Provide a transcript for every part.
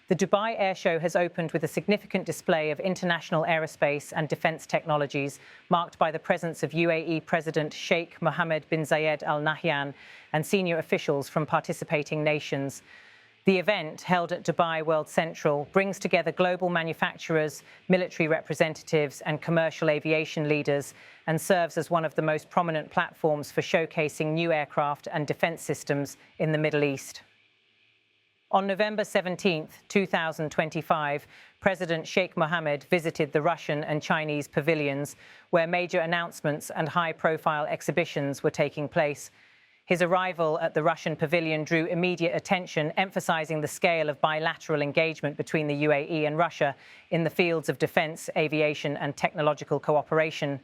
The Dubai Airshow has opened with a significant display of international aerospace and defence technologies, marked by the presence of UAE President Sheikh Mohamed bin Zayed Al Nahyan and senior officials from participating nations. The event, held at Dubai World Central, brings together global manufacturers, military representatives and commercial aviation leaders, and serves as one of the most prominent platforms for showcasing new aircraft and defence systems in the Middle East. On November 17, 2025, President Sheikh Mohammed visited the Russian and Chinese pavilions, where major announcements and high-profile exhibitions were taking place. His arrival at the Russian pavilion drew immediate attention, emphasizing the scale of bilateral engagement between the UAE and Russia in the fields of defense, aviation, and technological cooperation.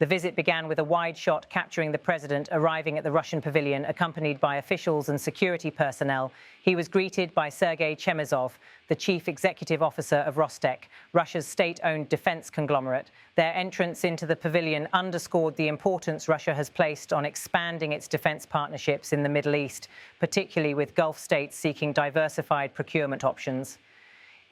The visit began with a wide shot capturing the president arriving at the Russian pavilion, accompanied by officials and security personnel. He was greeted by Sergei Chemezov, the chief executive officer of Rostec, Russia's state-owned defense conglomerate. Their entrance into the pavilion underscored the importance Russia has placed on expanding its defense partnerships in the Middle East, particularly with Gulf states seeking diversified procurement options.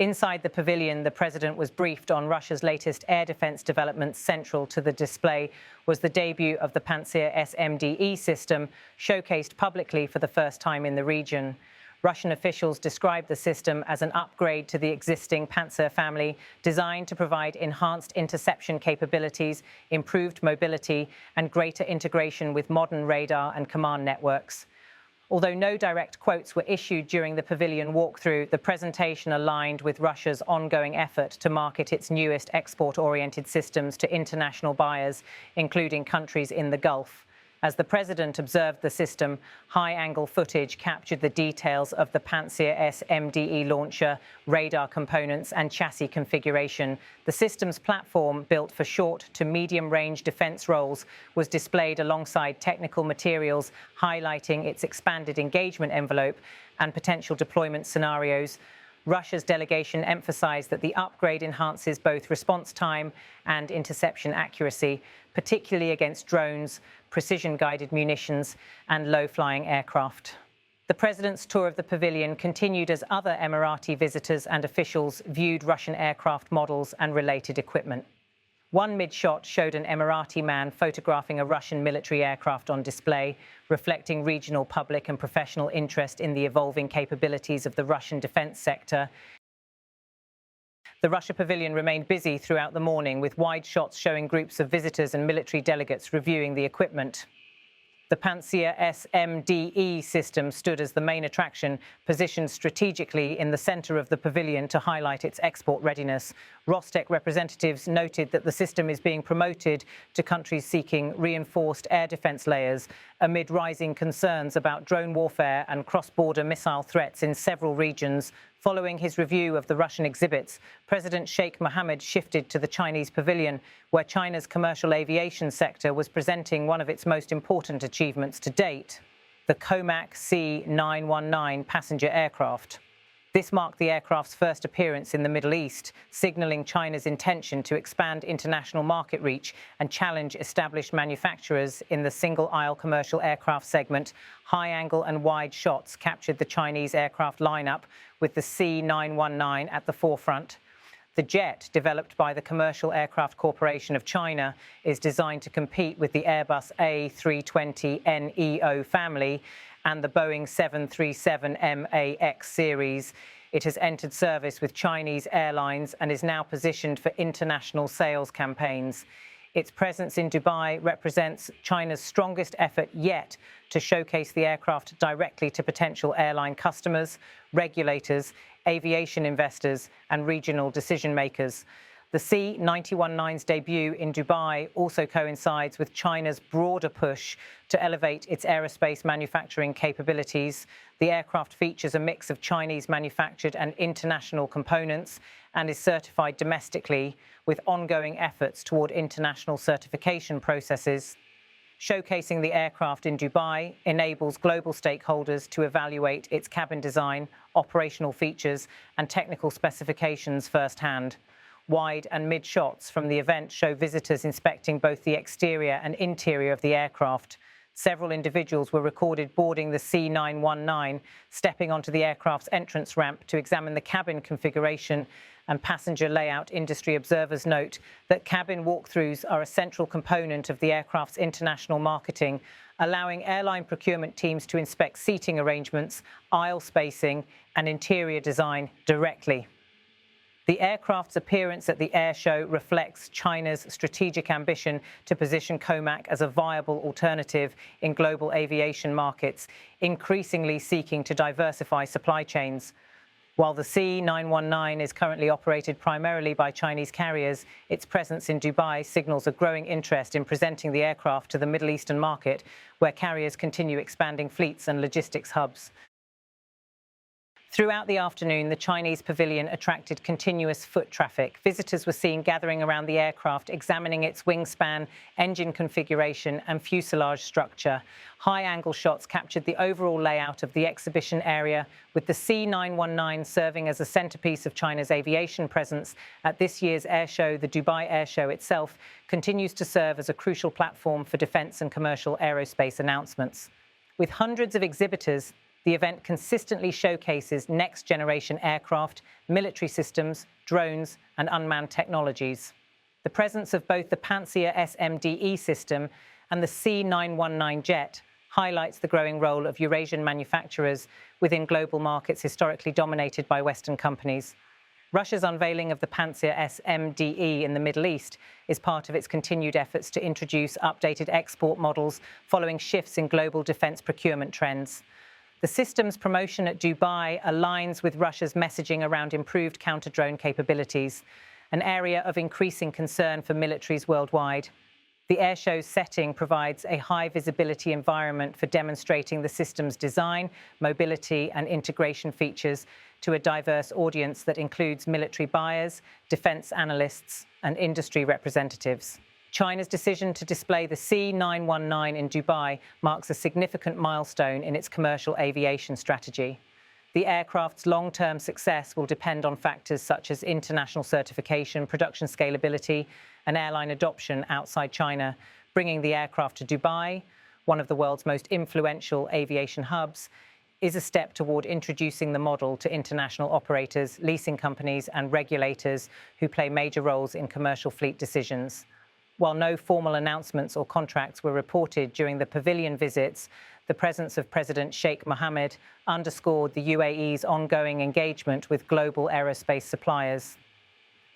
Inside the pavilion, the president was briefed on Russia's latest air defense developments. Central to the display was the debut of the Pantsir-SMD-E system, showcased publicly for the first time in the region. Russian officials described the system as an upgrade to the existing Pantsir family, designed to provide enhanced interception capabilities, improved mobility, and greater integration with modern radar and command networks. Although no direct quotes were issued during the pavilion walkthrough, the presentation aligned with Russia's ongoing effort to market its newest export-oriented systems to international buyers, including countries in the Gulf. As the president observed the system, high-angle footage captured the details of the Pantsir-SMD-E launcher, radar components and chassis configuration. The system's platform, built for short to medium-range defense roles, was displayed alongside technical materials highlighting its expanded engagement envelope and potential deployment scenarios. Russia's delegation emphasized that the upgrade enhances both response time and interception accuracy, particularly against drones, precision-guided munitions, and low-flying aircraft. The president's tour of the pavilion continued as other Emirati visitors and officials viewed Russian aircraft models and related equipment. One mid-shot showed an Emirati man photographing a Russian military aircraft on display, reflecting regional public and professional interest in the evolving capabilities of the Russian defense sector. The Russia pavilion remained busy throughout the morning, with wide shots showing groups of visitors and military delegates reviewing the equipment. The Pantsir-SMD-E system stood as the main attraction, positioned strategically in the center of the pavilion to highlight its export readiness. Rostec representatives noted that the system is being promoted to countries seeking reinforced air defense layers amid rising concerns about drone warfare and cross-border missile threats in several regions. Following his review of the Russian exhibits, President Sheikh Mohammed shifted to the Chinese pavilion, where China's commercial aviation sector was presenting one of its most important achievements to date, the China C919 passenger aircraft. This marked the aircraft's first appearance in the Middle East, signaling China's intention to expand international market reach and challenge established manufacturers in the single-aisle commercial aircraft segment. High-angle and wide shots captured the Chinese aircraft lineup, with the C919 at the forefront. The jet, developed by the Commercial Aircraft Corporation of China, is designed to compete with the Airbus A320neo family and the Boeing 737 MAX series. It has entered service with Chinese airlines and is now positioned for international sales campaigns. Its presence in Dubai represents China's strongest effort yet to showcase the aircraft directly to potential airline customers, regulators, aviation investors, and regional decision-makers. The C919's debut in Dubai also coincides with China's broader push to elevate its aerospace manufacturing capabilities. The aircraft features a mix of Chinese-manufactured and international components and is certified domestically, with ongoing efforts toward international certification processes. Showcasing the aircraft in Dubai enables global stakeholders to evaluate its cabin design, operational features, and technical specifications firsthand. Wide and mid shots from the event show visitors inspecting both the exterior and interior of the aircraft. Several individuals were recorded boarding the C919, stepping onto the aircraft's entrance ramp to examine the cabin configuration and passenger layout. Industry observers note that cabin walkthroughs are a central component of the aircraft's international marketing, allowing airline procurement teams to inspect seating arrangements, aisle spacing, and interior design directly. The aircraft's appearance at the airshow reflects China's strategic ambition to position COMAC as a viable alternative in global aviation markets, increasingly seeking to diversify supply chains. While the C919 is currently operated primarily by Chinese carriers, its presence in Dubai signals a growing interest in presenting the aircraft to the Middle Eastern market, where carriers continue expanding fleets and logistics hubs. Throughout the afternoon, the Chinese pavilion attracted continuous foot traffic. Visitors were seen gathering around the aircraft, examining its wingspan, engine configuration, and fuselage structure. High-angle shots captured the overall layout of the exhibition area, with the C919 serving as a centerpiece of China's aviation presence at this year's airshow. The Dubai Airshow itself continues to serve as a crucial platform for defense and commercial aerospace announcements. With hundreds of exhibitors, the event consistently showcases next-generation aircraft, military systems, drones, and unmanned technologies. The presence of both the Pantsir-SMD-E system and the C919 jet highlights the growing role of Eurasian manufacturers within global markets historically dominated by Western companies. Russia's unveiling of the Pantsir-SMD-E in the Middle East is part of its continued efforts to introduce updated export models following shifts in global defense procurement trends. The system's promotion at Dubai aligns with Russia's messaging around improved counter-drone capabilities, an area of increasing concern for militaries worldwide. The airshow's setting provides a high-visibility environment for demonstrating the system's design, mobility, and integration features to a diverse audience that includes military buyers, defense analysts, and industry representatives. China's decision to display the C919 in Dubai marks a significant milestone in its commercial aviation strategy. The aircraft's long-term success will depend on factors such as international certification, production scalability, and airline adoption outside China. Bringing the aircraft to Dubai, one of the world's most influential aviation hubs, is a step toward introducing the model to international operators, leasing companies, and regulators who play major roles in commercial fleet decisions. While no formal announcements or contracts were reported during the pavilion visits, the presence of President Sheikh Mohamed underscored the UAE's ongoing engagement with global aerospace suppliers.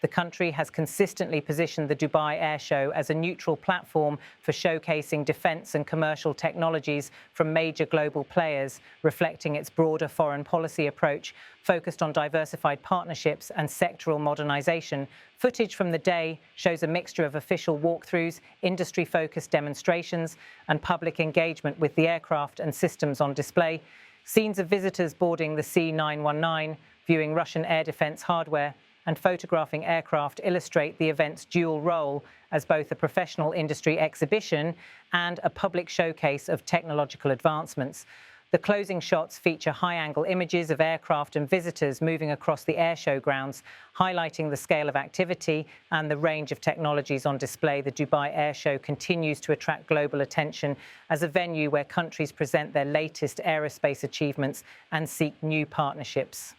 The country has consistently positioned the Dubai Airshow as a neutral platform for showcasing defense and commercial technologies from major global players, reflecting its broader foreign policy approach focused on diversified partnerships and sectoral modernization. Footage from the day shows a mixture of official walkthroughs, industry-focused demonstrations, and public engagement with the aircraft and systems on display. Scenes of visitors boarding the C919, viewing Russian air defense hardware, and photographing aircraft illustrate the event's dual role as both a professional industry exhibition and a public showcase of technological advancements. The closing shots feature high-angle images of aircraft and visitors moving across the airshow grounds, highlighting the scale of activity and the range of technologies on display. The Dubai Airshow continues to attract global attention as a venue where countries present their latest aerospace achievements and seek new partnerships.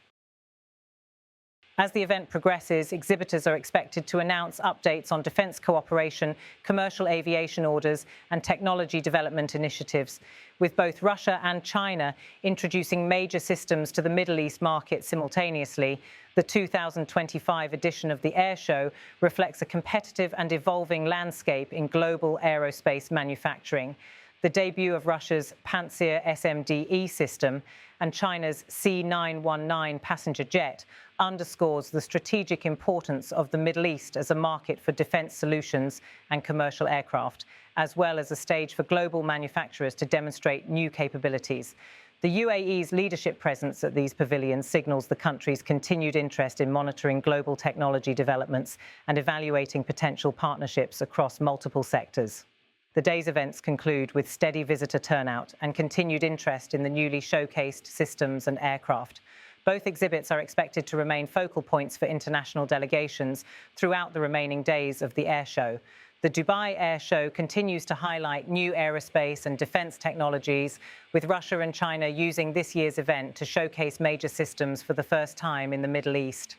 As the event progresses, exhibitors are expected to announce updates on defense cooperation, commercial aviation orders, and technology development initiatives, with both Russia and China introducing major systems to the Middle East market simultaneously. The 2025 edition of the Airshow reflects a competitive and evolving landscape in global aerospace manufacturing. The debut of Russia's Pantsir-SMD-E system and China's C919 passenger jet underscores the strategic importance of the Middle East as a market for defense solutions and commercial aircraft, as well as a stage for global manufacturers to demonstrate new capabilities. The UAE's leadership presence at these pavilions signals the country's continued interest in monitoring global technology developments and evaluating potential partnerships across multiple sectors. The day's events conclude with steady visitor turnout and continued interest in the newly showcased systems and aircraft. Both exhibits are expected to remain focal points for international delegations throughout the remaining days of the airshow. The Dubai Airshow continues to highlight new aerospace and defense technologies, with Russia and China using this year's event to showcase major systems for the first time in the Middle East.